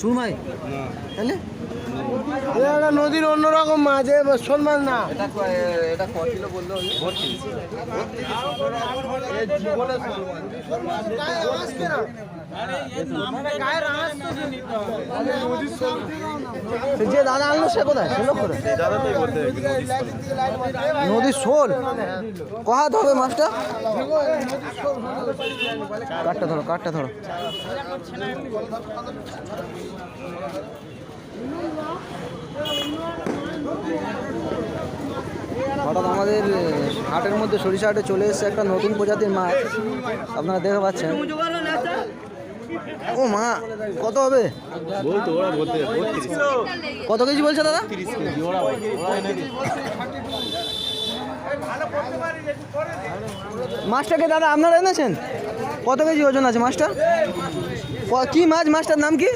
সুরমাই তাহলে এটা নদীর অন্যরকম মাছ, শোল মাছ না। এটা ক কিলো বললো? যে দাদা আনলো সে কোথায়? সে লোক কোথায়? নদীর শোল কহাতে হবে মাছটা। কাঠটা ধরো, কাঠটা ধরো। হঠাৎ আমাদের হাটের মধ্যে সরিষা হাটে চলে এসেছে একটা নতুন প্রজাতির মাছ, আপনারা দেখতে পাচ্ছেন। ও মা, কত হবে? কত কেজি বলছে দাদা? মাছটাকে দাদা আপনারা এনেছেন? কত কেজি ওজন আছে মাছটা? কি মাছ? মাছটার নাম কি?